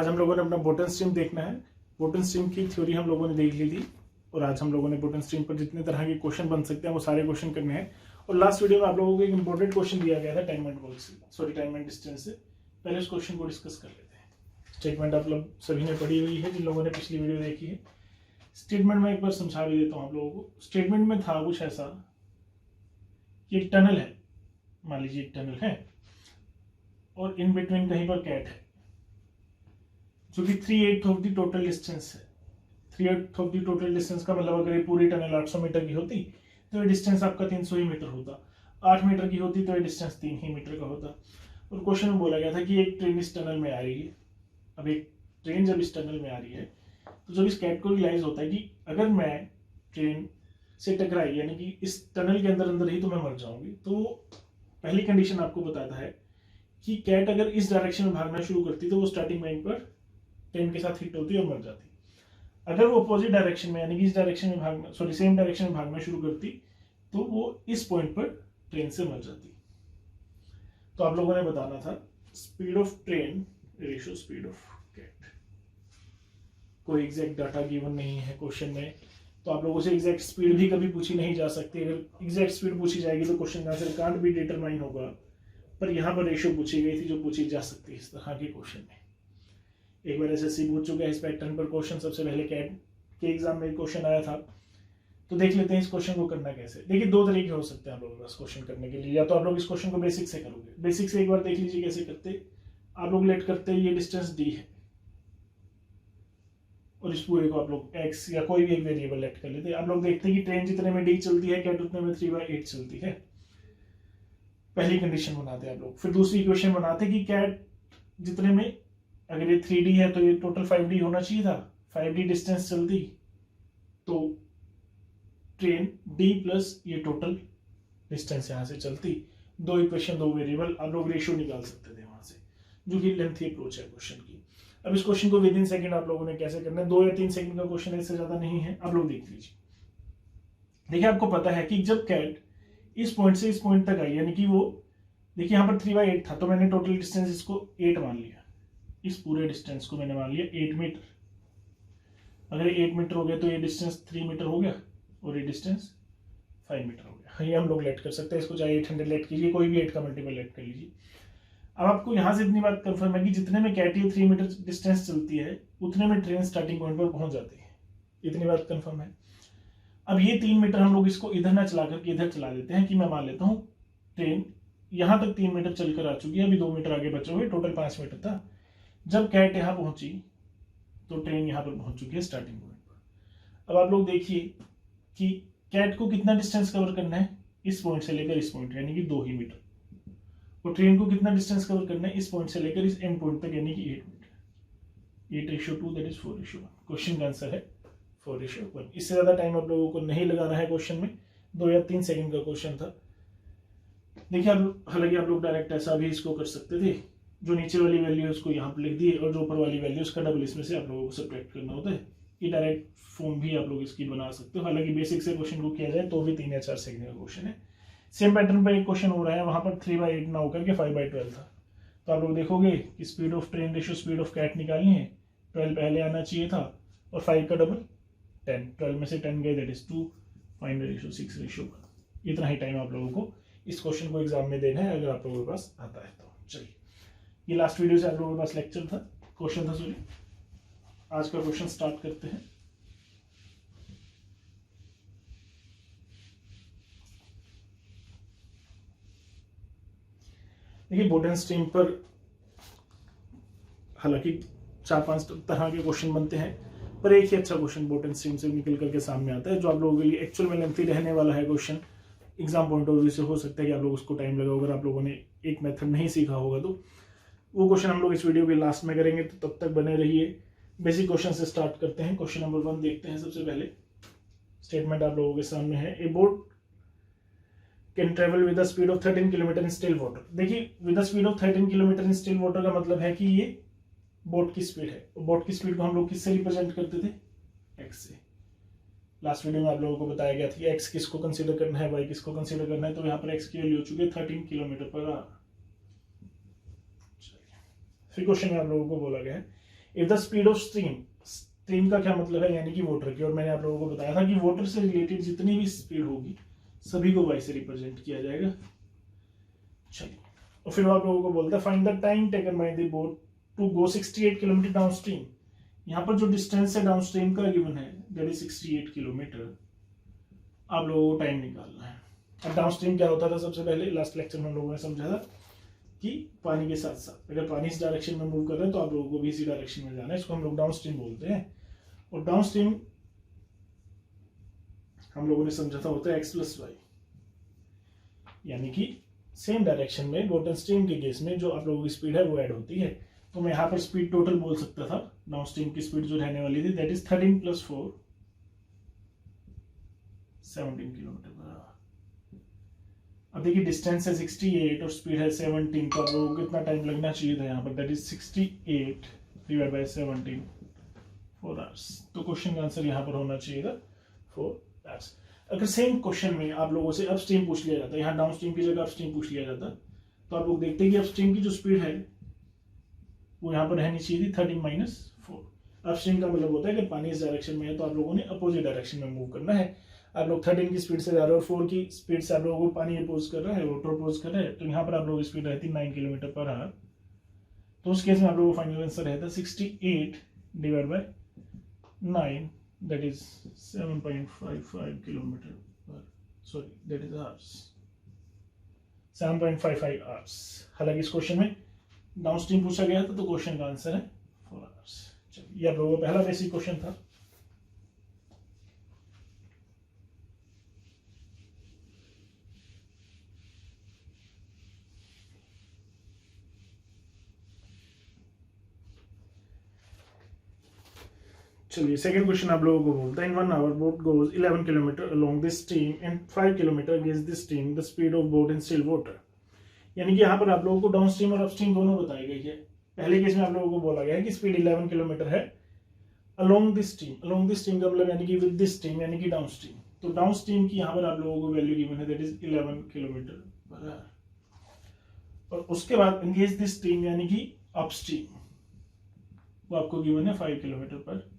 आज हम लोगों ने अपना बोटन स्ट्रीम देखना है। बोटन स्ट्रीम की थ्योरी हम लोगों ने देख ली थी और आज हम लोगों ने बोटन स्ट्रीम पर जितने तरह के क्वेश्चन बन सकते हैं वो सारे क्वेश्चन करने हैं। और लास्ट वीडियो में आप लोगों को एक इंपॉर्टेंट क्वेश्चन दिया गया था टाइम एंड गोल से, टाइम एंड डिस्टेंस से। पहले उस क्वेश्चन को डिस्कस कर लेते हैं। स्टेटमेंट आप लोग सभी ने पढ़ी हुई है जिन लोगों ने पिछली वीडियो देखी है। स्टेटमेंट में एक बार समझा भी देता हूँ आप लोगों को। स्टेटमेंट में था कुछ ऐसा कि एक टनल है, मान लीजिए एक टनल है और इन बिटवीन कहीं पर कैट है जो कि 3/8 ऑफ द टोटल डिस्टेंस है। 3/8 ऑफ द टोटल डिस्टेंस का मतलब अगर ये पूरी टनल 800 मीटर की होती तो ये डिस्टेंस आपका 300 ही मीटर होता। 8 मीटर की होती तो ये डिस्टेंस 3 ही मीटर का होता। और क्वेश्चन में बोला गया था कि एक ट्रेन इस टनल में आ रही है। अब एक ट्रेन जब इस टनल में आ रही है तो जब इस कैट को रियलाइज होता है कि अगर मैं ट्रेन से टकराई यानी कि इस टनल के अंदर अंदर ही तो मैं मर जाऊंगी, तो पहली कंडीशन आपको बताता है कि कैट अगर इस डायरेक्शन में भागना शुरू करती तो वो स्टार्टिंग पॉइंट पर ट्रेन के साथ हिट होती और मर जाती। अगर वो अपोजिट डायरेक्शन में यानी कि इस डायरेक्शन में भागना सेम डायरेक्शन में भागना शुरू करती तो वो इस पॉइंट पर ट्रेन से मर जाती। तो आप लोगों ने बताना था speed of train ratio speed of cat. कोई एग्जैक्ट डाटा गिवन नहीं है क्वेश्चन में, तो आप लोगों से एग्जैक्ट स्पीड भी कभी पूछी नहीं जा सकती। अगर एग्जैक्ट स्पीड पूछी जाएगी तो क्वेश्चन का आंसर कांट भी डिटरमाइन होगा, पर यहाँ पर रेशियो पूछी गई थी जो पूछी जा सकती है इस तरह के क्वेश्चन में। एक बार एसएससी पूछ चुका है इस पैटर्न पर क्वेश्चन। सबसे पहले कैट के एग्जाम में क्वेश्चन आया था, तो देख लेते हैं इस क्वेश्चन को करना कैसे। देखिए दो तरीके हो सकते हैं आप लोगों के पास क्वेश्चन करने के लिए। या तो आप लोग इस क्वेश्चन को बेसिक से करोगे। बेसिक से एक बार देख लीजिए कैसे करते। आप लोग लेट करते ये डिस्टेंस डी है और इस पूरे को आप लोग एक्स या कोई भी एक वेरिएबल लेट कर लेते हैं। आप लोग देखते हैं कि ट्रेन जितने में डी चलती है कैट उतने में 3/8 चलती है। पहली कंडीशन बनाते हैं आप लोग। फिर दूसरी इक्वेशन बनाते हैं कि कैट जितने में, अगर ये 3D है तो ये टोटल 5D होना चाहिए था। 5D डिस्टेंस चलती तो ट्रेन D प्लस ये टोटल डिस्टेंस यहां से चलती। दो इक्वेशन दो वेरिएबल, आप लोग रेशियो निकाल सकते थे वहां से, जो कि लेंथी अप्रोच है क्वेश्चन की। अब इस क्वेश्चन को विद इन सेकंड आप लोगों ने कैसे करना है। 2 या 3 सेकंड का क्वेश्चन है, इससे ज्यादा नहीं है। आप लोग देख लीजिए। देखिए आपको पता है कि जब कैट इस पॉइंट से इस पॉइंट तक आई, यानी कि वो देखिए यहाँ पर 3/8 था तो मैंने टोटल डिस्टेंस इसको 8 मान लिया। इस पूरे डिस्टेंस को मैंने मान लिया 8 मीटर। अगर ये 8 मीटर हो गया तो ये डिस्टेंस 3 मीटर हो गया और ये डिस्टेंस 5 मीटर हो गया। ये हम लोग लेट कर सकते हैं। इसको चाहे 800 लेट कीजिए, कोई भी 8 का मल्टीपल लेट कर लीजिए। अब आपको यहां से इतनी बात कंफर्म है कि जितने में कैट 3 मीटर डिस्टेंस चलती है उतने में ट्रेन स्टार्टिंग पॉइंट पर पहुंच जाती है। इतनी बात कंफर्म है। अब ये 3 मीटर हम लोग इसको इधर ना चला करके इधर चला देते हैं कि मैं मान लेता हूं ट्रेन यहां तक 3 मीटर चलकर आ चुकी है, अभी 2 मीटर आगे बचे हुए, टोटल 5 मीटर था। जब कैट यहां पहुंची तो ट्रेन यहां पर पहुंच चुकी है स्टार्टिंग पॉइंट पर। अब आप लोग देखिए कि कैट को कितना डिस्टेंस कवर करना है, इस पॉइंट से लेकर इस पॉइंट यानी कि 2 ही मीटर। और ट्रेन को कितना डिस्टेंस कवर करना है, इस पॉइंट से लेकर इस एंड पॉइंट तक यानी कि 8 मीटर। 8:2 that is 4:1। क्वेश्चन का आंसर है 4:1। इससे ज्यादा टाइम आप लोगों को नहीं लगाना है क्वेश्चन में। 2 या 3 सेकंड का क्वेश्चन था। देखिए आप, हालांकि आप लोग डायरेक्ट ऐसा भी इसको कर सकते थे, जो नीचे वाली वैल्यू है उसको यहाँ पर लिख दिए और जो ऊपर वाली वैल्यू उसका डबल इसमें से आप लोगों को सब्ट्रैक्ट करना होता है। ये डायरेक्ट फॉर्म भी आप लोग इसकी बना सकते हो। हालांकि बेसिक से क्वेश्चन को किया जाए तो भी 3 या 4 सेकंड का क्वेश्चन है। सेम पैटर्न पर एक क्वेश्चन हो रहा है, वहां पर 3/8 ना होकर के 5/12 था। तो आप लोग देखोगे कि speed of train ratio speed of cat निकालनी है। 12 पहले आना चाहिए था और 5 का डबल 10। 12 में से 10 गए that is 2। Find the ratio 6:1। इतना ही टाइम आप लोगों को इस क्वेश्चन को एग्जाम में देना है अगर आप लोगों के पास आता है तो। चलिए, ये लास्ट वीडियो से आप लोगों के पास लेक्चर था, क्वेश्चन था सॉरी। आज का क्वेश्चन स्टार्ट करते हैं। देखिए बोटन स्ट्रीम पर हालांकि 4-5 तरह के क्वेश्चन बनते हैं, पर एक ही अच्छा क्वेश्चन बोटन स्ट्रीम से निकल करके सामने आता है, जो आप लोगों के लिए एक्चुअल में लेंथी रहने वाला है question. Exam point of view से हो सकता है कि आप लोग उसको टाइम लगाओ। अगर आप लोगों ने एक मेथड नहीं सीखा होगा तो वो क्वेश्चन हम लोग इस वीडियो के लास्ट में करेंगे, तो तब तक बने रहिए। बेसिक क्वेश्चन से स्टार्ट करते हैं। क्वेश्चन नंबर 1 देखते हैं। सबसे पहले स्टेटमेंट आप लोगों के सामने है, a boat can travel with the speed of 13 kilometer in still water. देखिए with the speed of 13 kilometer in still water का मतलब है कि ये बोट की स्पीड है। बोट की स्पीड को हम लोग किससे रिप्रेजेंट करते थे, एक्स से। लास्ट वीडियो में आप लोगों को बताया गया था कि एक्स किसको कंसीडर करना है, वाई किसको कंसीडर करना है। तो यहाँ पर एक्स की वैल्यू हो चुकी है 13 किलोमीटर पर आवर। फिर क्वेश्चन में आप लोगों को बोला गया है, if the speed of stream का क्या मतलब है, यानी कि वाटर की, और मैंने आप लोगों को बताया था कि वाटर से रिलेटेड जितनी भी स्पीड होगी सभी को y से रिप्रेजेंट किया जाएगा। चलिए, और फिर आप लोगों को बोलता है find the time taken by the boat to go 68 kilometre downstream. यहाँ पर जो डिस्टेंस है डाउन स्ट्रीम का गिवन है दैट इज 68 किलोमीटर। आप लोगों को टाइम निकालना है। अब डाउन स्ट्रीम क्या होता था, सबसे पहले लास्ट लेक्चर में हम लोगों ने समझा था कि पानी के साथ साथ अगर पानी इस डायरेक्शन में मूव कर रहे हैं तो आप लोगों को भी इसी डायरेक्शन में जाना है, इसको हम लोग डाउन स्ट्रीम बोलते हैं। और डाउन स्ट्रीम हम लोगों ने समझा था होता है x प्लस वाई, यानी कि सेम डायरेक्शन में बॉटम स्ट्रीम के केस में जो आप लोगों की स्पीड है वो ऐड होती है। तो मैं यहाँ पर स्पीड टोटल बोल सकता था, डाउन स्ट्रीम की स्पीड जो रहने वाली थी that is 13 + 4 17 kilometre per our. अब देखिए डिस्टेंस है 68 और स्पीड है 17, तो आप लोगों को कितना टाइम लगना चाहिए था यहाँ पर, that is 68 divide bye 17 4 hours. तो क्वेश्चन का आंसर यहाँ पर होना चाहिए था 4 आवर्स। अगर सेम क्वेश्चन में आप लोगों से अपस्ट्रीम पूछ लिया जाता, यहाँ डाउन स्ट्रीम की जगह अपस्ट्रीम पूछ लिया जाता, तो आप लोग देखते हैं कि अपस्ट्रीम की जो स्पीड है वो यहाँ पर रहनी चाहिए थी 13 - 4। अपस्ट्रीम का मतलब होता है कि पानी इस डायरेक्शन में है तो आप लोगों ने अपोजिट डायरेक्शन में मूव करना है। आप लोग 13 की स्पीड से जा रहे हो और 4 की स्पीड से आप लोगों को पानी अपोज कर रहा है, वाटर अपोज कर रहा है, तो यहाँ पर आप लोगों की स्पीड रहती है 9 किलोमीटर पर आवर। तो उस केस में आप लोगों को फाइनल आंसर रहता है 68 divide by 9 that is 7.55 kilometer पर, sorry that is hours, 7.55 hours. हालांकि इस क्वेश्चन में डाउन स्ट्रीम पूछा गया था तो क्वेश्चन का आंसर है 4 आवर्स। चलिए, ये आप लोगों का पहला बेसिक क्वेश्चन था। चलिए, सेकंड क्वेश्चन आप लोगों को बोलता है in 1 hour boat goes 11 kilometre along this stream and 5 kilometre against this stream the speed of boat in still water. यानी कि यहाँ पर आप लोगों को डाउन स्ट्रीम और अपस्ट्रीम दोनों बताई गई है। पहले केस में आप लोगों को बोला गया है कि स्पीड 11 किलोमीटर है along this stream. Along this stream का मतलब यानी कि विद दिस स्ट्रीम, यानी कि डाउन स्ट्रीम। तो डाउन स्ट्रीम की यहाँ पर आप लोगों को वैल्यू गिवन है that is 11 kilometre per hour. और उसके बाद एंगेज दिस स्ट्रीम यानी कि अपस्ट्रीम, वो आपको गिवन है 5 किलोमीटर पर।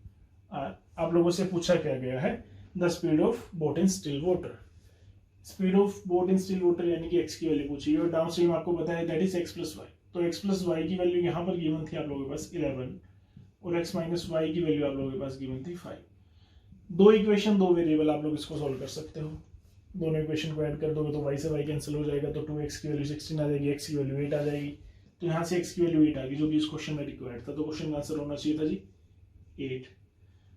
आप लोगों से पूछा क्या गया है the speed of boat in still water. Speed of boat in still water यानी कि x की वैल्यू पूछी है, और डाउन स्ट्रीम आपको पता है that is x plus y. तो x प्लस वाई की वैल्यू यहाँ पर गिवन थी आप लोगों के पास 11 और x माइनस वाई की वैल्यू आप लोगों के पास गिवन थी 5। दो इक्वेशन दो वेरिएबल आप लोग इसको सोल्व कर सकते हो। दोनों इक्वेशन को ऐड कर दोगे तो y से y कैंसिल हो जाएगा, तो 2x की वैल्यू 16 आ जाएगी, x की वैल्यू 8 आ जाएगी। तो यहाँ से x की वैल्यू 8 आ गई जो कि इस क्वेश्चन में रिक्वायर्ड था। तो क्वेश्चन का आंसर होना चाहिए था जी 8।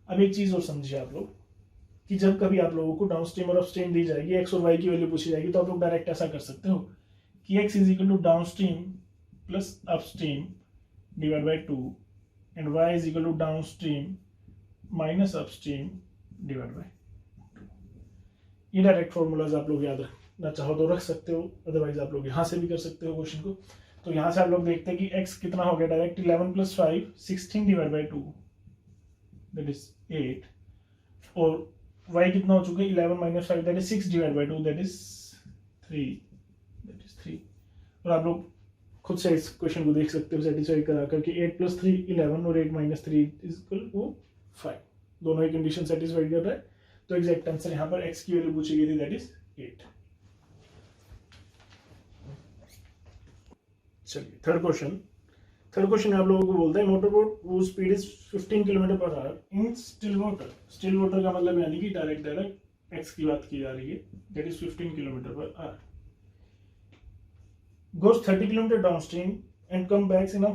अब एक चीज और समझिए आप लोग कि जब कभी आप लोगों को डाउन स्ट्रीम और अपस्ट्रीम दी जाएगी, एक्स और वाई की वैल्यू पूछी जाएगी, तो आप लोग डायरेक्ट ऐसा कर सकते हो कि x is equal to downstream plus upstream divide by 2 and y is equal to downstream minus upstream divide by 2। ये डायरेक्ट फॉर्मूलाज आप लोग याद रखना चाहो तो रख सकते हो, अदरवाइज आप लोग यहाँ से भी कर सकते हो क्वेश्चन को। तो यहाँ से आप लोग देखते हैं कि x कितना हो गया direct 11 + 5 16 divide by 2 that is 8, और y कितना हो चुका है 11 - 5 that is 6 divide by 2 that is 3। और आप लोग खुद से इस क्वेश्चन को देख सकते हो सेटिस्फाई करा करके 8 + 3 11 और 8 - 3 इज इक्वल टू 5। दोनों ही कंडीशन सेटिस्फाई कर रहा है, तो एग्जैक्ट आंसर यहाँ पर x की वैल्यू पूछी गई थी दैट इज 8। चलिए, थर्ड क्वेश्चन आप लोगों को बोलता है मोटर बोट वो speed is 15 kilometre per our in still water. Still water का मतलब यानी कि डायरेक्ट x की बात की जा रही है that is 15 kilometre per our, goes 30 kilometre down stream and come back in a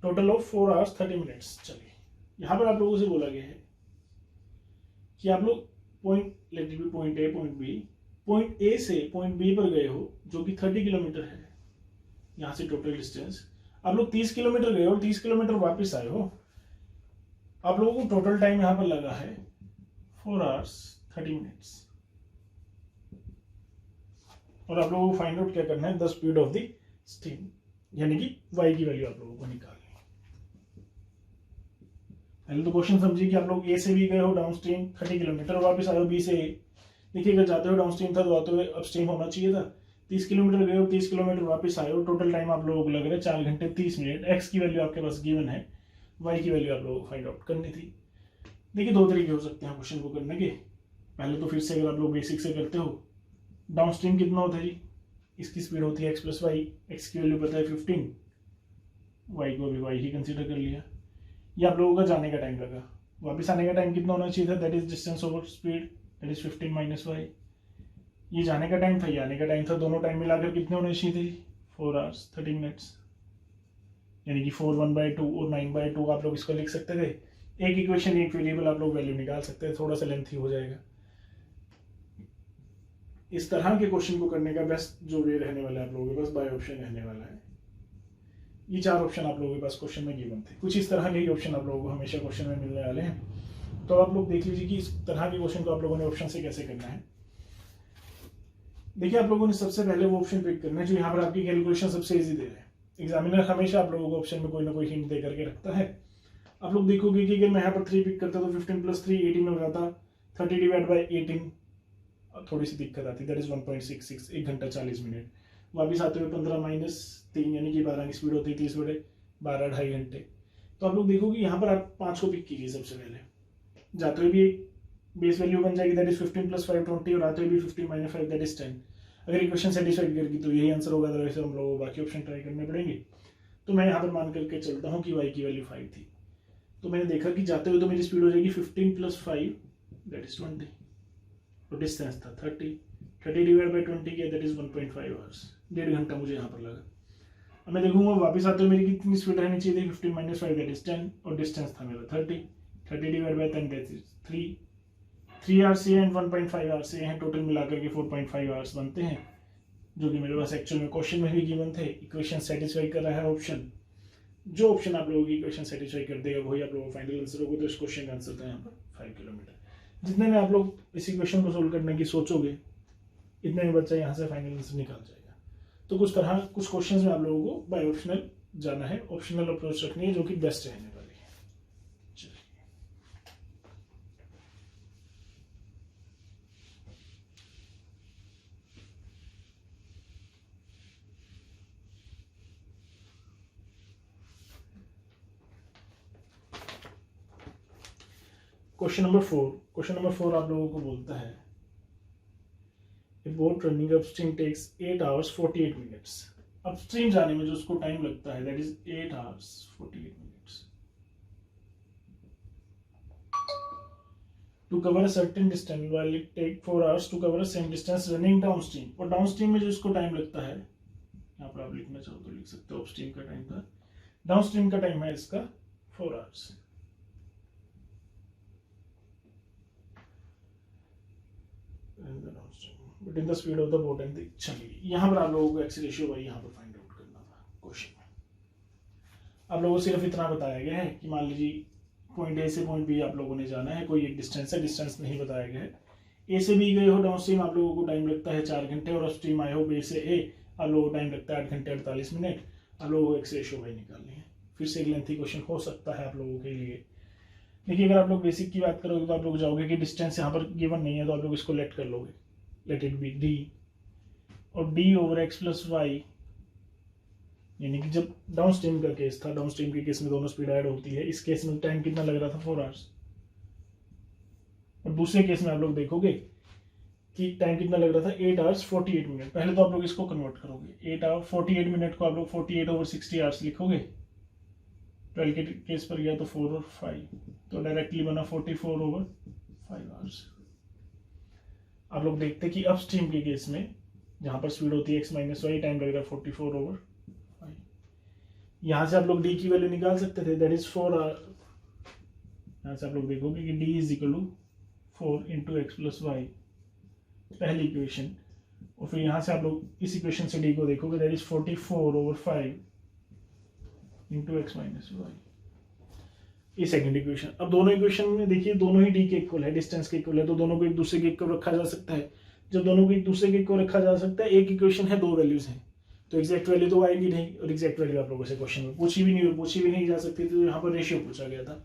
total of 4 hours 30 minutes. चलिए, यहाँ पर आप लोगों से बोला गया है कि आप लोग पॉइंट ए से पॉइंट बी पर गए हो जो कि 30 किलोमीटर है, यहाँ से टोटल डिस्टेंस। आप लोग 30 किलोमीटर गए और 30 किलोमीटर वापस आए हो। आप लोगों को टोटल टाइम यहाँ पर लगा है 4 आवर्स 30 मिनट्स, और आप लोगों को फाइंड आउट क्या करना है the speed of the stream, यानी कि y की वैल्यू आप लोगों को निकालनी है। पहले तो क्वेश्चन समझिए कि आप लोग ए से भी गए हो डाउन स्ट्रीम 30 किलोमीटर और वापस आए हो बी से। देखिए, अगर जाते हो डाउन स्ट्रीम था तो आते हुए अपस्ट्रीम होना चाहिए था। 30 किलोमीटर गए हो 30 किलोमीटर वापस आए हो, टोटल टाइम आप लोगों को लग रहा है 4 घंटे 30 मिनट। x की वैल्यू आपके पास गिवन है, y की वैल्यू आप लोगों को फाइंड आउट करनी थी। देखिए दो तरीके हो सकते हैं क्वेश्चन को करने के। पहले तो फिर से अगर आप लोग बेसिक से करते हो, डाउन स्ट्रीम कितना होता है जी, इसकी स्पीड होती है x प्लस वाई, एक्स की वैल्यू पता है 15, वाई को भी वाई ही कंसिडर कर लिया। ये आप लोगों का जाने का टाइम लगा, वापस आने का टाइम कितना होना चाहिए था, that is distance over speed, that is 15 minus y. ये जाने का टाइम था, ये आने का टाइम था, दोनों टाइम मिलाकर कितने होने चाहिए थे, 4 आवर्स 30 मिनट्स, यानी कि 4 1/2 और 9/2 आप लोग इसको लिख सकते थे। एक इक्वेशन एक वेरिएबल आप लोग वैल्यू निकाल सकते हैं, थोड़ा सा लेंथी हो जाएगा। इस तरह के क्वेश्चन को करने का बेस्ट जो वे रहने वाला है आप लोगों के पास, बाय ऑप्शन रहने वाला है। ये 4 ऑप्शन आप लोगों के पास क्वेश्चन में गिवन थे, कुछ इस तरह के ही ऑप्शन आप लोगों को हमेशा क्वेश्चन में मिलने वाले हैं। तो आप लोग देख लीजिए कि इस तरह के क्वेश्चन को आप लोगों ने ऑप्शन से कैसे करना है। देखिए आप लोगों ने सबसे पहले वो ऑप्शन पिक करना है जो यहाँ पर आपकी कैलकुलेशन सबसे इजी दे रहे हैं। एग्जामिनर हमेशा आप लोगों को ऑप्शन में कोई ना कोई हिंट दे करके रखता है। आप लोग देखोगे कि अगर मैं यहाँ पर 3 पिक करता तो 15 + 3 18 हो जाता, 30 / 18 थोड़ी सी दिक्कत आती, दैट इज 1.66, 1 घंटा 40 मिनट। वापिस आते हुए 15 - 3 यानी कि 12 की स्पीड होती है 30 बटे 12, 2.5 घंटे। तो आप लोग देखोगे यहाँ पर आप 5 को पिक कीजिए सबसे पहले, जाते हुए भी एक बेस वैल्यू बन जाएगी, दैट इज 15 + 5 20, और आते हुए भी 15 - 5 दैट इज 10। अगर इक्वेशन सेटिस्फाइड करेगी तो यही आंसर होगा, अदरवाइज हम लोगों को बाकी ऑप्शन ट्राई करने पड़ेंगे। तो मैं यहाँ पर मान करके चलता हूँ कि y की वैल्यू 5 थी, तो मैंने देखा कि जाते हुए तो मेरी स्पीड हो जाएगी 15 + 5 दैट इज 20, और डिस्टेंस था 30 / 20 किया, दैट इज 1.5 आवर्स, 1.5 घंटा मुझे यहाँ पर लगा। अब मैं देखूंगा वापस आते हुए मेरी कितनी स्पीड रहनी चाहिए थी, 15 - 5 दैट इज 10, और डिस्टेंस था मेरा 30 / 10 दैट इज 3 आवर्स से एंड 1.5 आवर्स से हैं, टोटल मिलाकर के 4.5 आवर्स बनते हैं, जो कि मेरे पास एक्चुअल में क्वेश्चन में भी गिवन थे। इक्वेशन सेटिस्फाई कर रहा है ऑप्शन, जो ऑप्शन आप लोगों की इक्वेशन सेटिस्फाई कर देगा वही आप लोगों का फाइनल आंसर होगा। तो इस क्वेश्चन का आंसर था यहाँ पर 5 किलोमीटर। जितने में आप लोग इस इक्वेशन को सोल्व करने की सोचोगे, इतने में बच्चा यहाँ से फाइनल आंसर निकाल जाएगा। तो कुछ क्वेश्चंस में आप लोगों को बाय ऑप्शनल जाना है, ऑप्शनल अप्रोच रखनी है, जो कि बेस्ट रहने वाली है। चलिए क्वेश्चन नंबर 4 आप लोगों को बोलता है A boat running upstream takes 8 hours 48 minutes. Upstream जाने में जो उसको टाइम लगता है that is 8 hours 48 minutes. To cover a certain distance while it take 4 hours to cover a same distance running downstream. और डाउनस्ट्रीम में जो इसको टाइम लगता है, यहाँ पर आप लिखना चाहो तो लिख सकते हो, अपस्ट्रीम का टाइम था, डाउनस्ट्रीम का टाइम है इसका 4 hours. But in the speed of the boat and the, चलिए यहाँ पर आप लोगों को एक्स रेशियो वाई यहाँ पर फाइंड आउट करना था क्वेश्चन में। आप लोगों को सिर्फ इतना बताया गया है कि मान लीजिए पॉइंट ए से पॉइंट बी आप लोगों ने जाना है, कोई एक डिस्टेंस है, डिस्टेंस नहीं बताया गया है। ए से बी गए हो डाउन स्ट्रीम, आप लोगों को टाइम लगता है 4 घंटे, और अपस्ट्रीम आए हो बी से ए, आप लोगों को टाइम लगता है 8 घंटे 48 मिनट। आप लोगों को एक्स रेशियो वाई निकालनी है। फिर से एक लेंथी क्वेश्चन हो सकता है आप लोगों के लिए। देखिए अगर आप लोग बेसिक की बात करोगे तो आप लोग जाओगे कि डिस्टेंस यहाँ पर गिवन नहीं है, तो आप लोग इसको लेट कर लोगे, लेट इट बी डी, और D over x plus y, यानी कि जब डाउन स्ट्रीम का केस था, डाउन स्ट्रीम के केस में दोनों स्पीड ऐड होती है, इस केस में टाइम कितना लग रहा था 4 आवर्स, और दूसरे केस में आप लोग देखोगे कि टाइम कितना लग रहा था 8 hours 48 मिनट। पहले तो आप लोग इसको कन्वर्ट करोगे, 8 hours 48 मिनट को आप लोग 48 over 60 आवर्स लिखोगे, 12 के केस पर गया तो 4 और 5, तो डायरेक्टली बना 44 over 5 आवर्स। आप लोग देखते कि अपस्ट्रीम के केस में जहां पर स्पीड होती है x - y, टाइम लग रहा है 44 over 5। यहां से आप लोग d की वैल्यू निकाल सकते थे, दैट इज 4 आवर। यहां से आप लोग देखोगे कि d = 4 × x + y, पहली इक्वेशन, और फिर यहां से आप लोग इस इक्वेशन से d को देखोगे, that is 44 over 5 × x - y, ये सेकंड इक्वेशन। अब दोनों इक्वेशन में देखिए दोनों ही d के इक्वल है, डिस्टेंस के इक्वल है, तो दोनों को एक दूसरे के इक्वल रखा जा सकता है। जब दोनों को एक दूसरे के इक्वल रखा जा सकता है, एक इक्वेशन है, 2 वैल्यूज हैं, तो एग्जैक्ट वैल्यू तो आएगी नहीं, और एग्जैक्ट वैल्यू आप लोगों से क्वेश्चन में पूछी भी नहीं जा सकती, तो यहाँ पर रेशियो पूछा गया था।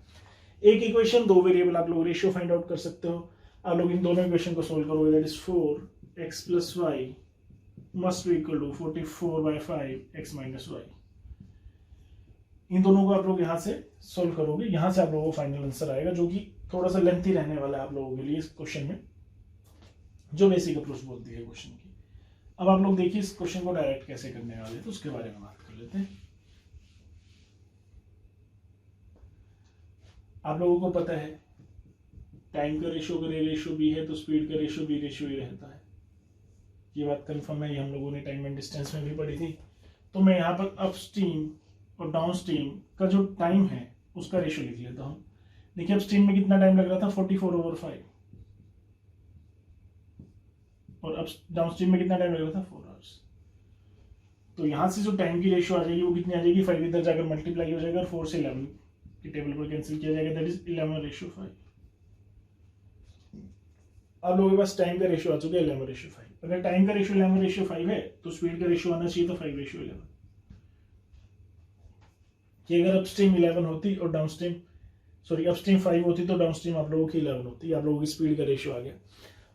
एक इक्वेशन 2 वेरिएबल, आप लोग रेशियो फाइंड आउट कर सकते हो। आप लोग इन दोनों इक्वेशन को सोल्व करोगे, that is 4x + y must be equal to 44/5 x - y। इन दोनों को आप लोग यहाँ से सोल्व करोगे, यहाँ से आप लोगों को फाइनल आंसर आएगा, जो कि थोड़ा सा लेंथी रहने वाला है आप लोगों के लिए इस क्वेश्चन में, जो बेसिक अप्रोच बोलती है क्वेश्चन की। अब आप लोग देखिए इस क्वेश्चन को डायरेक्ट कैसे करने वाले हैं, तो उसके बारे में बात कर लेते हैं। आप लोगों को पता है टाइम का रेशियो अगर ए रेशियो बी है तो स्पीड का रेशियो बी रेशियो ही रहता है, ये बात कंफर्म है, ये हम लोगों ने टाइम एंड डिस्टेंस में भी पढ़ी थी। तो मैं यहाँ पर अपस्ट्रीम और डाउनस्ट्रीम का जो टाइम है उसका रेशियो लिख लेता हूँ। देखिए अपस्ट्रीम में कितना टाइम लग रहा था 44/5, और अब डाउनस्ट्रीम में कितना टाइम लग रहा था 4 आवर्स। तो यहाँ से जो टाइम की रेशियो आ जाएगी वो कितनी आ जाएगी, 5 इधर जाकर मल्टीप्लाई हो जाएगा और 4 से 11 की टेबल पर कैंसिल किया जाएगा, दैट इज 11/5। आप लोगों के पास टाइम का रेशियो आ चुका है 11/5। अगर टाइम का रेशियो 11/5 है तो स्पीड का रेशियो आना चाहिए तो 5/11। कि अगर अपस्ट्रीम 11 होती और डाउनस्ट्रीम अपस्ट्रीम 5 होती तो डाउनस्ट्रीम आप लोगों की 11 होती, आप लोगों की स्पीड का रेशियो आ गया।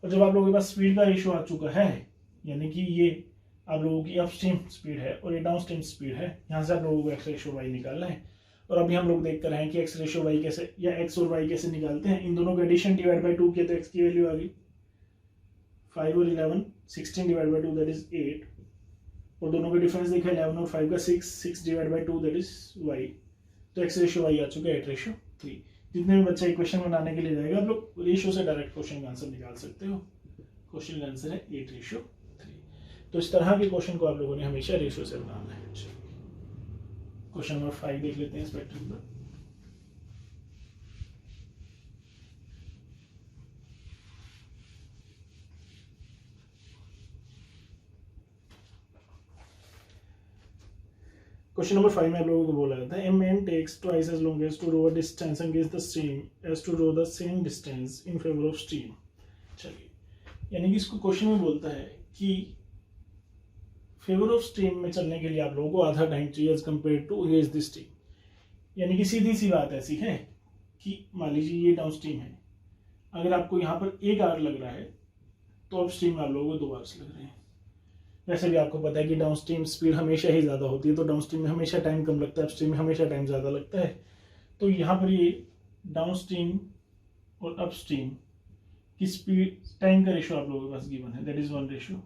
और जब आप लोगों के पास स्पीड का रेशियो आ चुका है, यानी कि ये आप लोगों की अपस्ट्रीम स्पीड है और ये डाउनस्ट्रीम स्पीड है, यहाँ से आप लोगों को एक्स रेशियो वाई निकालना है। और अभी हम लोग देख कर रहे हैं कि एक्स रेशियो वाई कैसे, या एक्स और वाई कैसे निकालते हैं। इन दोनों का एडिशन डिवाइड बाई 2 किया तो एक्स की वैल्यू आ गई 5 और 11, 16 डिवाइड बाई 2 दैट इज 8, और दोनों का डिफरेंस देखा 11 और 5 का 6 divide by 2 that is y. तो एक्स रेशियो वाई आ चुका है 8/3। जितने भी बच्चा इक्वेशन बनाने के लिए जाएगा आप लोग रेशियो से डायरेक्ट क्वेश्चन का आंसर निकाल सकते हो। क्वेश्चन का आंसर है 8/3। तो इस तरह के क्वेश्चन को आप लोगों ने हमेशा रेशियो से बनाना है। क्वेश्चन नंबर 5 देख लेते हैं इस पैटर्न पर। क्वेश्चन नंबर 5 में आप लोगों को बोला जाता है, a man takes twice as long as to row a distance against the stream as to row the same distance in favor of stream। चलिए, यानी कि इसको क्वेश्चन में बोलता है कि फेवर ऑफ स्ट्रीम में चलने के लिए आप लोगों को आधा टाइम चाहिए as compare to against the stream. यानी कि सीधी सी बात ऐसी है कि मान लीजिए ये डाउन स्ट्रीम है, अगर आपको यहाँ पर 1 आवर लग रहा है तो अप स्ट्रीम में आप लोगों को 2 आवर्स लग रहे हैं। वैसे भी आपको पता है कि डाउन स्ट्रीम स्पीड हमेशा ही ज़्यादा होती है, तो डाउन स्ट्रीम में हमेशा टाइम कम लगता है, अपस्ट्रीम में हमेशा टाइम ज़्यादा लगता है। तो यहाँ पर ये डाउन स्ट्रीम और अपस्ट्रीम की स्पीड टाइम का रेशियो आप लोगों के पास गिवन है, दैट इज 1/।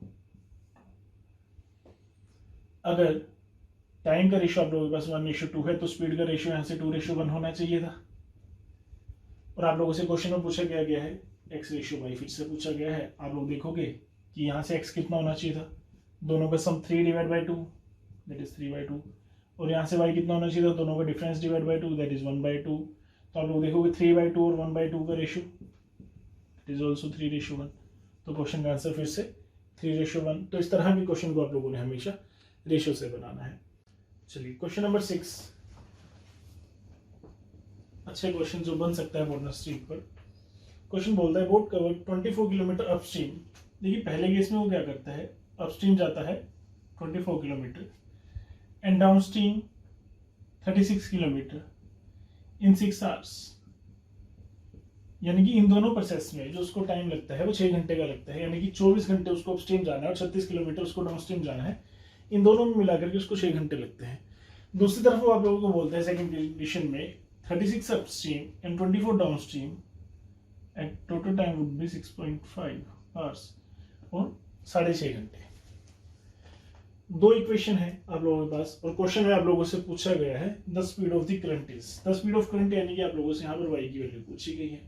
अगर टाइम का रेशियो आप लोगों के पास 1/2 है तो स्पीड का रेशियो यहाँ से 2/1 होना चाहिए था। और आप लोगों से क्वेश्चन में पूछा गया है एक्स रेशियो वाई, फिर से पूछा गया है। आप लोग देखोगे कि यहाँ से एक्स कितना होना चाहिए था, दोनों का सम 3 डिवाइड बाई 2 दैट इज 3/2, और यहाँ से y कितना होना चाहिए था, दोनों का difference divide by 2 that is 1/2। तो आप लोग देखोगे 3/2 और 1/2 का रेशियो इट इज ऑल्सो 3/1। तो क्वेश्चन का आंसर फिर से 3/1। तो इस तरह के क्वेश्चन को आप लोगों ने हमेशा रेशियो से बनाना है। चलिए क्वेश्चन नंबर 6, अच्छा क्वेश्चन जो बन सकता है बोनस स्ट्रीट पर। क्वेश्चन बोलता है बोट कवर 24 किलोमीटर अपस्ट्रीम। देखिए पहले केस में वो क्या करता है, अपस्ट्रीम जाता है 24 kilometre and downstream 36 kilometre in 6 hours. यानी कि इन दोनों प्रोसेस में जो उसको टाइम लगता है वो 6 घंटे का लगता है, यानी कि 24 घंटे उसको अपस्ट्रीम जाना है और 36 किलोमीटर उसको डाउनस्ट्रीम जाना है। इन दोनों में मिलाकर के उसको 6 घंटे लगते हैं। दूसरी तरफ वो आप लोगों को बोलते हैं सेकंड कंडीशन में 36 upstream and 24 downstream and total time would be 6.5 hours और 6.5 घंटे। दो इक्वेशन है आप लोगों के पास और क्वेश्चन में आप लोगों से पूछा गया है the speed of the current is. The speed of current यानी कि आप लोगों से यहाँ पर वाई की वैल्यू पूछी गई है,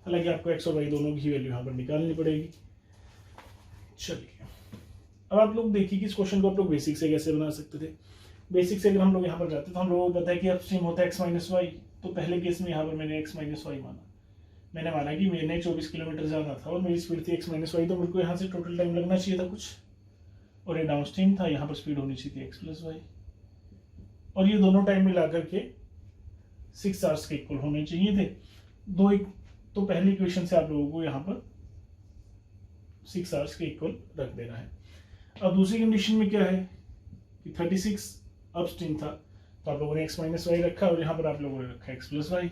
हालांकि आपको एक्स और वाई दोनों की वैल्यू यहाँ पर निकालनी पड़ेगी। चलिए अब आप लोग देखिए कि इस क्वेश्चन को आप लोग बेसिक से कैसे बना सकते थे। बेसिक से अगर हम लोग यहाँ पर जाते तो हम लोगों को पता है कि अपस्ट्रीम होता है एक्स माइनस वाई। तो पहले केस में यहाँ पर मैंने एक्स माइनस वाई माना, मैंने माना कि मैंने 24 किलोमीटर जाना था और मेरी स्पीड थी एक्स माइनस वाई, तो मेरे को यहाँ से टोटल टाइम लगना चाहिए था कुछ, और ये डाउनस्ट्रीम था, यहाँ पर स्पीड होनी चाहिए थी एक्स प्लस वाई, और ये दोनों टाइम मिला करके 6 आवर्स के इक्वल होने चाहिए थे। तो पहली इक्वेशन से आप लोगों को यहाँ पर 6 आवर्स के इक्वल रख देना है। अब दूसरी कंडीशन में क्या है कि 36 अपस्ट्रीम था तो आप लोगों ने एक्स माइनस वाई रखा और यहाँ पर आप लोगों ने रखा एक्स प्लस वाई,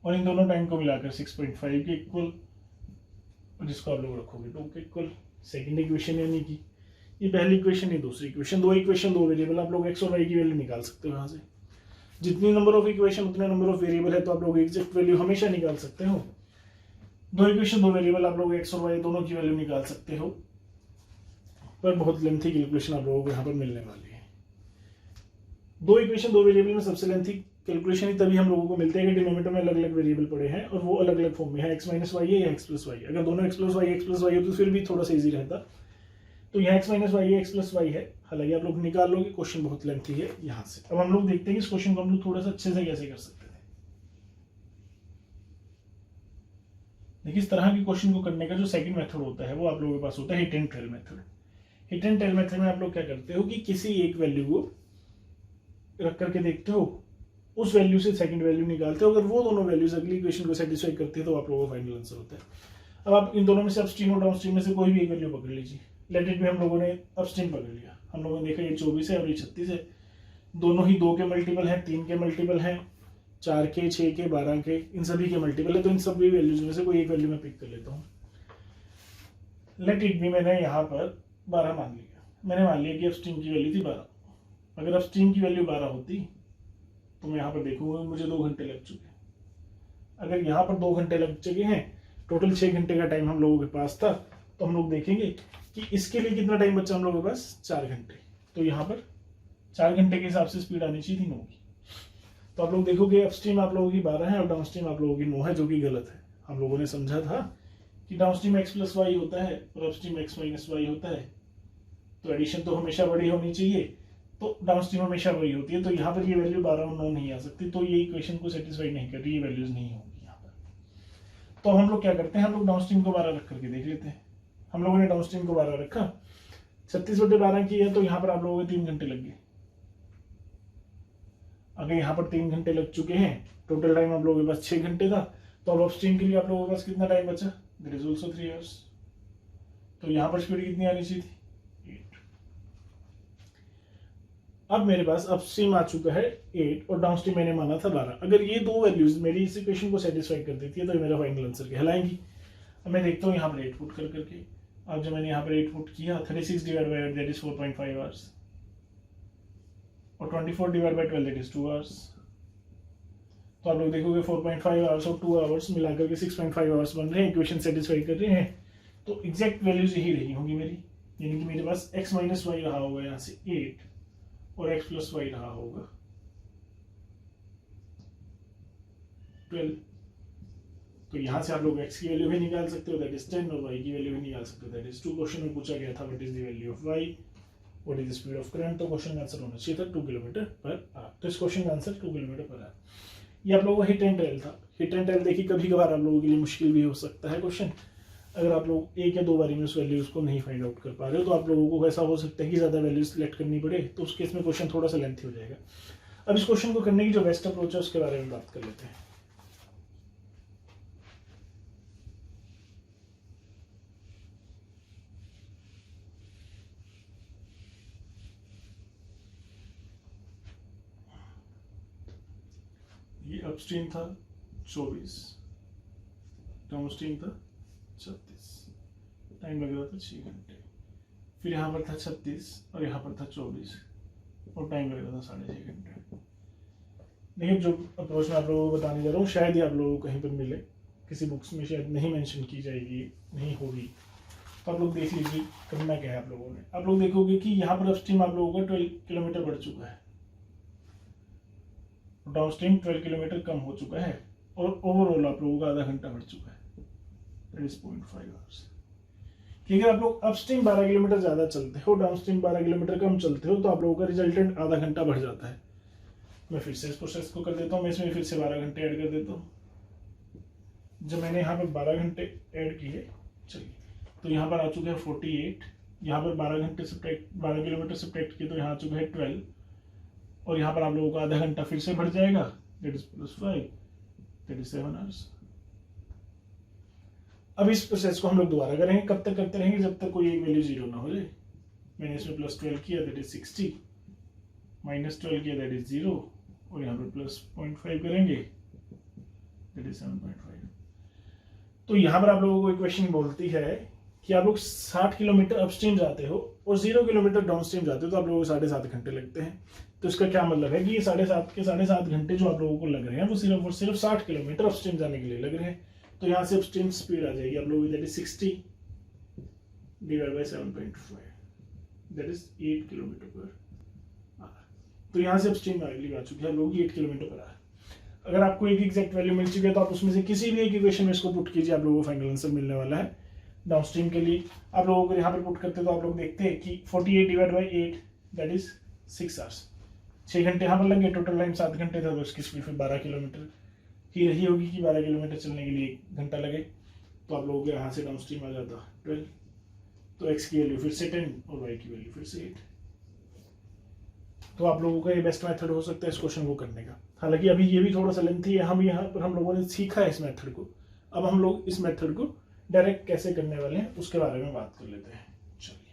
और इन दोनों टाइम को मिलाकर 6.5 के इक्वल, जिसको आप लोग रखोगे 2 के इक्वल। सेकेंड इक्वेशन यानी कि ये पहली इक्वेशन, ये दूसरी इक्वेशन, दो इक्वेशन दो वेरिएबल, आप लोग एक्स और वाई की वैल्यू निकाल सकते हो यहाँ से। जितनी नंबर ऑफ इक्वेशन उतने नंबर ऑफ वेरिएबल है, तो आप लोग एग्जैक्ट वैल्यू हमेशा निकाल सकते हो। दो इक्वेशन दो वेरिएबल, आप लोग एक्स और वाई दोनों की वैल्यू निकाल सकते हो, पर बहुत लेंथी कैलकुलेशन आप लोगों को यहाँ पर मिलने वाली है। दो इक्वेशन दो वेरिएबल में सबसे लेंथी कैलकुलेशन ही तभी हम लोगों को मिलते हैं कि डिनोमिनेटर में अलग अलग वेरिएबल पड़े हैं और वो अलग अलग फॉर्म में है, एक्स माइनस वाई है या एक्स प्लस वाई। अगर दोनों एक्स प्लस वाई हो तो फिर भी थोड़ा सा इजी रहता। तो यहाँ एक्स माइनस वाई है, एक्स प्लस वाई है, हालांकि आप लोग निकाल लोगे, क्वेश्चन बहुत लेंथी है यहाँ से। अब हम लोग देखते हैं कि इस क्वेश्चन को हम लोग थोड़ा सा अच्छे से कैसे कर सकते हैं। देखिए, इस तरह के क्वेश्चन को करने का जो सेकंड मेथड होता है वो आप लोगों के पास होता है hit and tail method. Hit and tail method में आप लोग क्या करते हो कि किसी एक वैल्यू को रख करके देखते हो, उस वैल्यू से सेकंड वैल्यू निकालते हो, अगर वो दोनों वैल्यूज अगली इक्वेशन को सेटिस्फाई करती है तो आप लोगों का फाइनल आंसर होता है। अब आप इन दोनों में से अपस्ट्रीम और डाउनस्ट्रीम में से कोई भी एक वैल्यू पकड़ लीजिए। लेट इट में हम लोगों ने अपस्ट्रीम पकड़ लिया, हम लोगों ने देखा ये 24 है और ये 36 है, दोनों ही 2 के मल्टीपल हैं, 3 के मल्टीपल हैं, 4 के, 6 के, 12 के, इन सभी के मल्टीपल है। तो इन सभी वैल्यूज में से कोई एक वैल्यू मैं पिक कर लेता हूँ। लेट इट भी मैंने यहाँ पर 12 मान लिया, मैंने मान लिया कि अपस्ट्रीम की वैल्यू थी 12। अगर अपस्ट्रीम की वैल्यू 12 होती तो मैं यहाँ पर देखूंगा मुझे 2 घंटे लग चुके। अगर यहाँ पर 2 घंटे लग चुके हैं, टोटल 6 घंटे का टाइम हम लोगों के पास था, तो हम लोग देखेंगे कि इसके लिए कितना टाइम बचा हम लोगों के पास, 4 घंटे। तो यहाँ पर 4 घंटे के हिसाब से स्पीड आनी चाहिए थी 9 की। तो आप लोग देखोगे अपस्ट्रीम आप लोगों की 12 है और डाउनस्ट्रीम आप लोगों की 9 है, जो कि गलत है। हम लोगों ने समझा था कि डाउनस्ट्रीम एक्स प्लस वाई होता है और अपस्ट्रीम एक्स माइनस वाई होता है, तो एडिशन तो हमेशा बड़ी होनी चाहिए, तो डाउनस्ट्रीम हमेशा वही होती है। तो यहाँ पर ये वैल्यू 12 और 9 नहीं आ सकती, तो ये इक्वेशन को सेटिस्फाई नहीं कर रही, ये वैल्यूज नहीं होंगी यहाँ पर। तो हम लोग क्या करते हैं, हम लोग डाउनस्ट्रीम को 12 रख करके देख लेते हैं। हम लोगों ने डाउनस्ट्रीम को 12 रखा, 36/12 की है, तो यहाँ पर आप लोगों के 3 घंटे लग गए। अगर यहाँ पर 3 घंटे लग चुके हैं, टोटल टाइम आप लोगों के पास 6 घंटे था, तो अब अपस्ट्रीम के लिए आप लोगों के पास कितना टाइम बचा, दैट इज ऑल्सो 3 आवर्स। तो यहाँ पर स्पीड कितनी आनी चाहिए थी, 8। अब मेरे पास अपस्ट्रीम आ चुका है 8 और डाउनस्ट्रीम मैंने माना था 12। अगर ये दो वैल्यूज मेरी इस इक्वेशन को सेटिस्फाई कर देती है तो ये मेरा फाइनल आंसर कहलाएंगी। अब मैं देखता हूँ यहाँ पर 8 पुट कर करके। अब जब मैंने यहाँ पर 8 पुट किया, 36 divide by 8 that is 4.5 hours और 24 divide by 12 that is 2 hours. तो आप लोग देखोगे 4.5 आवर्स और 2 आवर्स मिलाकर के 6.5 आवर्स बन रहे हैं, इक्वेशन सेटिस्फाई कर रहे हैं। तो एग्जैक्ट वैल्यूज यही रही होंगी मेरी, यानी कि मेरे पास x माइनस वाई रहा होगा यहाँ से 8 और x प्लस वाई रहा होगा 12। तो यहाँ से आप लोग x की वैल्यू भी निकाल सकते हो, दैट इज 10, और y की वैल्यू भी निकाल सकते हो, दैट इज 2। क्वेश्चन में पूछा गया था what is the value of y, what is the speed of current, तो क्वेश्चन का आंसर होना चाहिए था 2 किलोमीटर पर आवर। तो इस क्वेश्चन का आंसर 2 किलोमीटर पर आवर। ये आप लोगों का हिट एंड टेल था। हिट एंड टेल देखिए कभी कभार आप लोगों के लिए मुश्किल भी हो सकता है क्वेश्चन। अगर आप लोग एक या दो बारी में उस वैल्यूज को नहीं फाइंड आउट कर पा रहे हो, तो आप लोगों को ऐसा हो सकता है कि ज़्यादा वैल्यूज सिलेक्ट करनी पड़े, तो उस केस में क्वेश्चन थोड़ा सा लेंथी हो जाएगा। अब इस क्वेश्चन को करने की जो बेस्ट अप्रोच है उसके बारे में बात कर लेते हैं। ये अपस्ट्रीम था 24, डाउनस्ट्रीम था 36, टाइम लग रहा था 6 घंटे। फिर यहाँ पर था 36 और यहाँ पर था 24 और टाइम लग रहा था 6.5 घंटे। देखिए, जो अप्रोच मैं आप लोगों को बताने जा रहा हूँ शायद ही आप लोगों को कहीं पर मिले, किसी बुक्स में शायद नहीं मेंशन की जाएगी, नहीं होगी। तो आप लोग देख लीजिए करना क्या है आप लोगों ने। आप लोग देखोगे कि यहाँ पर अपस्ट्रीम आप लोगों का 12 किलोमीटर बढ़ चुका है, डाउनस्ट्रीम 12 किलोमीटर कम हो चुका है, और ओवरऑल आप लोगों का आधा घंटा बढ़ चुका है, दैट इज 0.5 आवर्स। कि अगर आप लोग अपस्ट्रीम 12 किलोमीटर ज़्यादा चलते हो, डाउनस्ट्रीम 12 किलोमीटर कम चलते हो, तो आप लोगों का रिजल्टेंट आधा घंटा बढ़ जाता है। मैं फिर से इस प्रोसेस को कर देता हूँ, मैं इसमें फिर से 12 घंटे ऐड कर देता हूँ। जब मैंने यहाँ पर 12 घंटे ऐड किए, चलिए, तो यहाँ पर आ चुके हैं 48, यहाँ पर 12 घंटे सब्ट्रैक्ट 12 किलोमीटर सब्ट्रैक्ट किए तो यहाँ आ चुका है 12, और यहाँ पर आप लोगों का आधा घंटा फिर से बढ़ जाएगा, that is +5, that is 7 hours. अब इस प्रोसेस को हम लोग दोबारा करेंगे, कब तक करते रहेंगे, जब तक कोई एक वैल्यू 0 ना हो जाए। मैंने इसमें +12 किया, दैट इज 60, -12 किया, दैट इज 0, और यहाँ पर +0.5 करेंगे, दैट इज 7.5। तो यहाँ पर आप लोगों को इक्वेशन बोलती है कि आप लोग 60 किलोमीटर अपस्ट्रीम जाते हो और 0 किलोमीटर डाउनस्ट्रीम जाते हो तो आप लोगों को 7.5 घंटे लगते हैं। तो इसका क्या मतलब है कि ये 7.5 घंटे जो आप लोगों को लग रहे हैं वो सिर्फ और सिर्फ 60 किलोमीटर अपस्ट्रीम जाने के लिए लग रहे हैं। तो यहाँ से अपस्ट्रीम स्पीड आ जाएगी आप लोगों की, that is 60 divide by 7.5, that is 8 kilometre per hour. तो यहाँ से अपस्ट्रीम वैल्यू आ चुकी है आप लोगों की 8 किलोमीटर पर आवर। अगर आपको एक एग्जैक्ट वैल्यू मिल चुकी है तो आप उसमें से किसी भी एक इक्वेशन में इसको पुट कीजिए, आप लोगों को फाइनल आंसर मिलने वाला है। डाउनस्ट्रीम के लिए आप लोगों को यहाँ पर पुट करते तो आप लोग देखते हैं कि 48 divide by 8 that is 6 hours, 6 घंटे यहाँ पर लगे, टोटल टाइम 7 घंटे था, तो इसकी स्पीड फिर 12 किलोमीटर ही रही होगी कि 12 किलोमीटर चलने के लिए 1 घंटा लगे। तो आप लोगों को यहाँ से डाउनस्ट्रीम आ जाता 12, तो x की वैल्यू फिर से 10 और y की वैल्यू फिर से 8। तो आप लोगों का ये बेस्ट मेथड हो सकता है इस क्वेश्चन को करने का। हालांकि अभी ये भी थोड़ा सा लेंथी है, हम यहाँ पर हम लोगों ने सीखा है इस मेथड को, अब हम लोग इस मेथड को डायरेक्ट कैसे करने वाले हैं उसके बारे में बात कर लेते हैं। चलिए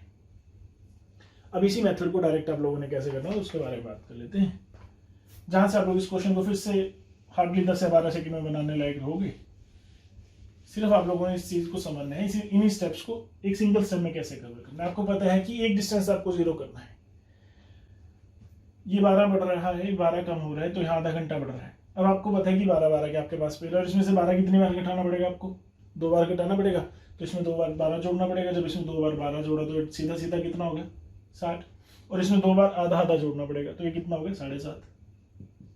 अब इसी मेथड को डायरेक्ट आप लोगों ने कैसे करना है उसके बारे में बात कर लेते हैं, जहां से आप लोग इस क्वेश्चन को फिर से हार्डली 10 या 12 सेकंड में बनाने लायक होगे। सिर्फ आप लोगों ने इस चीज को समझना है, इन्हीं स्टेप्स को एक सिंगल स्टेप में कैसे कवर करना है। आपको पता है कि एक डिस्टेंस आपको 0 करना है, ये 12 बढ़ रहा है, 12 कम हो रहा है, तो यहाँ आधा घंटा बढ़ रहा है। अब आपको पता है कि 12 के आपके पास पेड़, और इसमें से 12 कितनी बार घटाना पड़ेगा, आपको 2 बार घटाना पड़ेगा, तो इसमें 2 बार 12 जोड़ना पड़ेगा। जब इसमें 2 बार 12 जोड़ा तो सीधा सीधा कितना हो गया 60, और इसमें 2 बार आधा आधा जोड़ना पड़ेगा, तो ये कितना हो गया 7.5।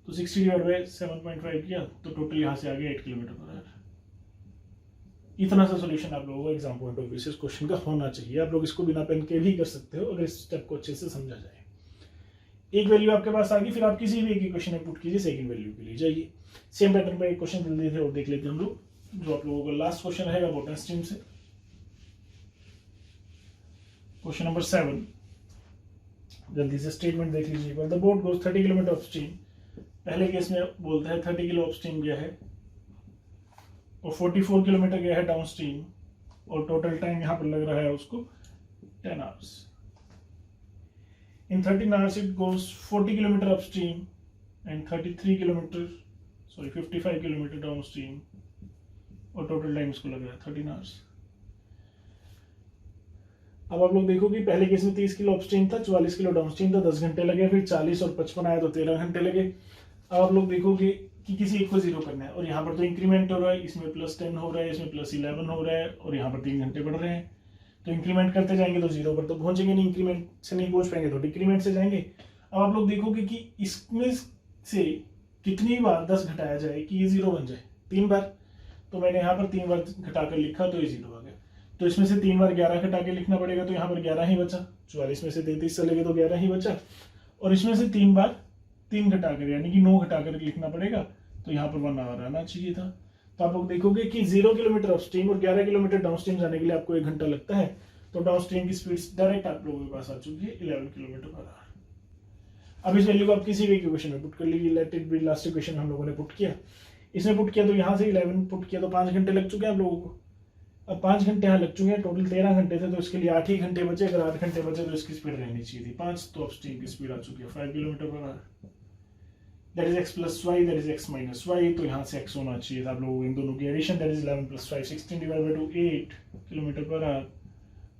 तो 60 डिवाइड बाई 7.5 किया तो टोटल यहाँ से आ गया 8 किलोमीटर पर आवर। इतना सा सोल्यूशन आप लोगों को एग्जाम पॉइंट ऑफ व्यू से क्वेश्चन का होना चाहिए। आप लोग इसको बिना पेन के भी कर सकते हो अगर इस स्टेप को अच्छे से समझा जाए। एक वैल्यू आपके पास आ गई, फिर आप किसी भी एक इक्वेशन में पुट कीजिए, सेकंड वैल्यू के लिए जाइए। सेम पैटर्न पे एक क्वेश्चन जल्दी थे और देख लेते हैं हम लोग, जो आप लोगों का लास्ट क्वेश्चन रहेगा बोटन स्ट्रीम से। क्वेश्चन नंबर 7, जल्दी से स्टेटमेंट देख लीजिए। The boat goes 30 kilometre upstream, पहले केस में बोलता है 30 किलो अपस्ट्रीम गया है और 44 किलोमीटर गया है डाउनस्ट्रीम, और टोटल टाइम यहाँ पर लग रहा है उसको 10 hours. In 13 hours it goes 40 kilometer upstream and 55 kilometer downstream, और टोटल टाइम इसको लग रहा है 13 आवर्स। अब आप लोग देखो कि पहले केस में 30 किलो अपस्ट्रीम था, 44 किलो डाउनस्ट्रीम था, 10 घंटे लगे, फिर 40 और 55 आया तो 13 घंटे लगे। अब आप लोग देखोगे कि किसी एक को 0 करना है, और यहाँ पर तो इंक्रीमेंट हो रहा है, इसमें +10 हो रहा है, इसमें +11 हो रहा है, और यहाँ पर 3 घंटे बढ़ रहे हैं। तो इंक्रीमेंट करते जाएंगे तो 0 पर तो पहुंचेंगे नहीं, इंक्रीमेंट से नहीं पहुंच पाएंगे तो डिक्रीमेंट से जाएंगे। अब आप लोग देखोगे कि इसमें से कितनी बार 10 घटाया जाए कि ये 0 बन जाए, 3 बार। तो मैंने यहाँ पर 3 बार घटाकर लिखा तो ये 0 आ गया। तो इसमें से 3 बार 11 घटा के लिखना पड़ेगा, तो यहाँ पर 11 ही बचा। 44 में से 33 चलेगा तो 11 ही बचा, और इसमें से 3 बार 3 घटाकर यानी कि 9 घटाकर लिखना पड़ेगा, तो यहाँ पर 1 आवर आना चाहिए था। तो आप लोग देखोगे कि 0 किलोमीटर अपस्ट्रीम और 11 किलोमीटर डाउनस्ट्रीम जाने के लिए आपको 1 घंटा लगता है। तो डाउनस्ट्रीम की स्पीड डायरेक्ट आप लोगों के पास आ चुकी है 11 किलोमीटर पर आवर। अब इस वैल्यू को आप किसी भी इक्वेशन में पुट कर लीजिए। Late it B last equation हम लोगों ने पुट किया, इसमें पुट किया तो यहाँ से 11 पुट किया तो 5 घंटे लग चुके हैं आप लोगों को। अब 5 घंटे यहाँ लग चुके हैं, टोटल 13 घंटे थे, तो इसके लिए 8 ही घंटे बचे। अगर 8 घंटे बचे तो इसकी स्पीड रहनी चाहिए थी 5, तो अपस्ट्रीम की स्पीड आ चुकी है 5 kilometre per hour. That is x plus y, that is x minus y, तो यहाँ से x होना चाहिए था आप लोगों को इन दोनों की addition, that is 11 plus 5 16 divide by 2 8 kilometre per hour,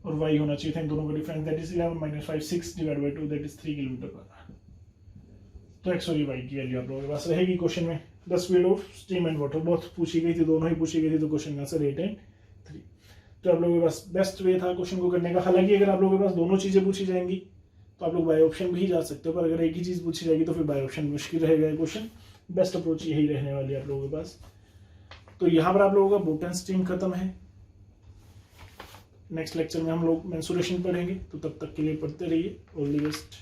और y होना चाहिए था इन दोनों का difference, that is 11 minus 5 6 divide by 2 that is 3 kilometre per hour. तो x और y की वैल्यू आप लोगों के पास रहेगी क्वेश्चन में। The speed of steam and water बहुत पूछी गई थी, दोनों ही पूछी गई थी, तो क्वेश्चन का आंसर 8 एंड 3। तो आप लोगों के पास बेस्ट वे था क्वेश्चन को करने का। हालांकि अगर आप लोगों के पास दोनों चीजें पूछी जाएंगी तो आप लोग बाय ऑप्शन भी जा सकते हो, पर अगर एक ही चीज पूछी जाएगी तो फिर बाय ऑप्शन मुश्किल रहेगा क्वेश्चन। बेस्ट अप्रोच यही रहने वाली है आप लोगों के पास। तो यहाँ पर आप लोगों का बोटन स्ट्रीम खत्म है। नेक्स्ट लेक्चर में हम लोग मेंसुरेशन पढ़ेंगे, तो तब तक के लिए पढ़ते रहिए। All the best.